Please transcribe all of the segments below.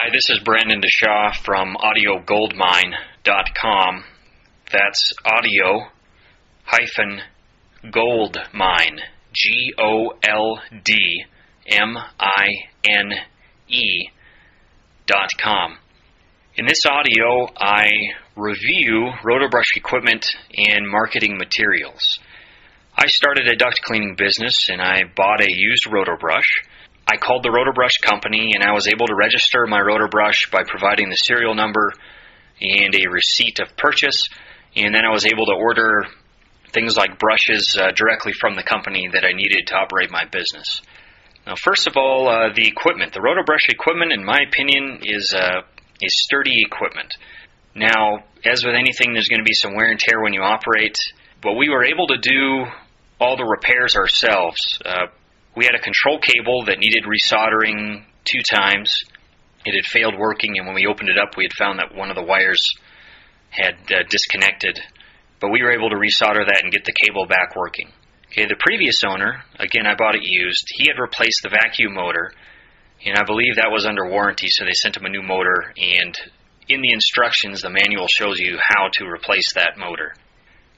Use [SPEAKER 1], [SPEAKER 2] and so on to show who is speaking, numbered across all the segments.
[SPEAKER 1] Hi, this is Brendan DeShaw from audiogoldmine.com. That's audio-goldmine, GOLDMINE.com. In this audio, I review Rotobrush equipment and marketing materials. I started a duct cleaning business and I bought a used Rotobrush. I called the Rotobrush company and I was able to register my Rotobrush by providing the serial number and a receipt of purchase, and then I was able to order things like brushes directly from the company that I needed to operate my business. Now, first of all, the equipment. The Rotobrush equipment, in my opinion, is sturdy equipment. Now, as with anything, there's going to be some wear and tear when you operate, but we were able to do all the repairs ourselves. We had a control cable that needed resoldering 2 times. It had failed working, and when we opened it up, we had found that one of the wires had disconnected. But we were able to resolder that and get the cable back working. Okay, the previous owner, again, I bought it used, he had replaced the vacuum motor, and I believe that was under warranty, so they sent him a new motor, and in the instructions, the manual shows you how to replace that motor.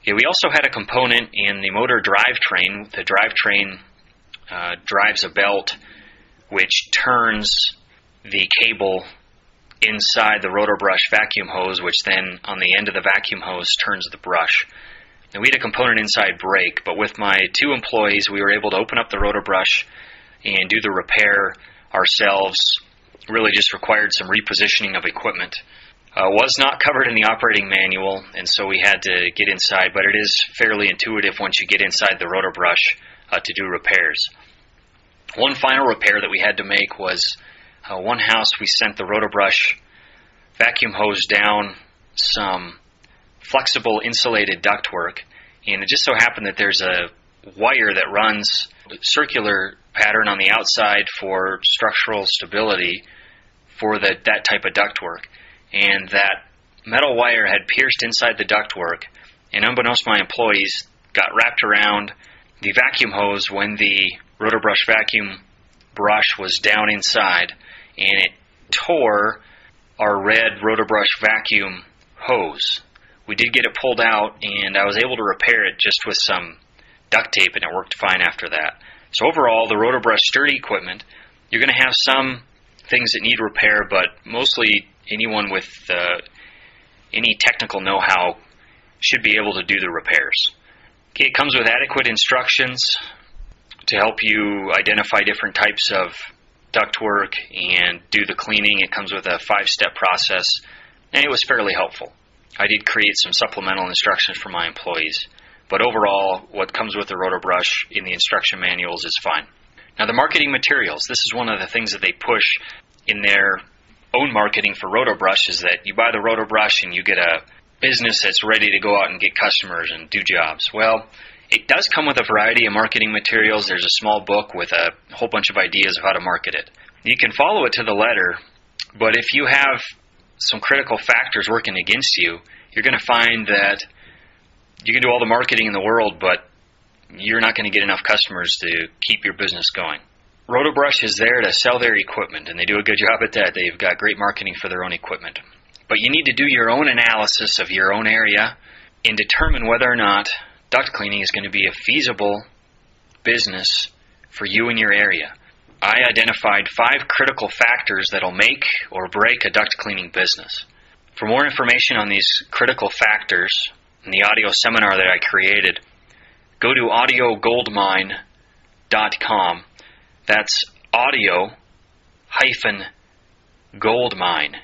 [SPEAKER 1] Okay, we also had a component in the motor drivetrain. The drivetrain drives a belt which turns the cable inside the Rotobrush vacuum hose, which then on the end of the vacuum hose turns the brush. Now, we had a component inside brake, but with my 2 employees we were able to open up the Rotobrush and do the repair ourselves. Really just required some repositioning of equipment. Was not covered in the operating manual, and so we had to get inside, but it is fairly intuitive once you get inside the Rotobrush to do repairs. One final repair that we had to make was one house we sent the Rotobrush vacuum hose down some flexible insulated ductwork, and it just so happened that there's a wire that runs circular pattern on the outside for structural stability for that type of ductwork, and that metal wire had pierced inside the ductwork, and unbeknownst to my employees, got wrapped around the vacuum hose when the Rotobrush vacuum brush was down inside, and it tore our red Rotobrush vacuum hose. We did get it pulled out, and I was able to repair it just with some duct tape, and it worked fine after that. So overall, the Rotobrush sturdy equipment, you're going to have some things that need repair, but mostly anyone with any technical know-how should be able to do the repairs. Okay, it comes with adequate instructions to help you identify different types of ductwork and do the cleaning. It comes with a 5-step process, and it was fairly helpful. I did create some supplemental instructions for my employees, but overall, what comes with the Rotobrush in the instruction manuals is fine. Now, the marketing materials, this is one of the things that they push in their own marketing for Rotobrush, is that you buy the Rotobrush and you get a business that's ready to go out and get customers and do jobs. Well, it does come with a variety of marketing materials. There's a small book with a whole bunch of ideas of how to market it. You can follow it to the letter, but if you have some critical factors working against you, you're going to find that you can do all the marketing in the world, but you're not going to get enough customers to keep your business going. Rotobrush is there to sell their equipment, and they do a good job at that. They've got great marketing for their own equipment. But you need to do your own analysis of your own area and determine whether or not duct cleaning is going to be a feasible business for you in your area. I identified 5 critical factors that will make or break a duct cleaning business. For more information on these critical factors in the audio seminar that I created, go to audiogoldmine.com. That's audio-goldmine, GOLDMINE.com.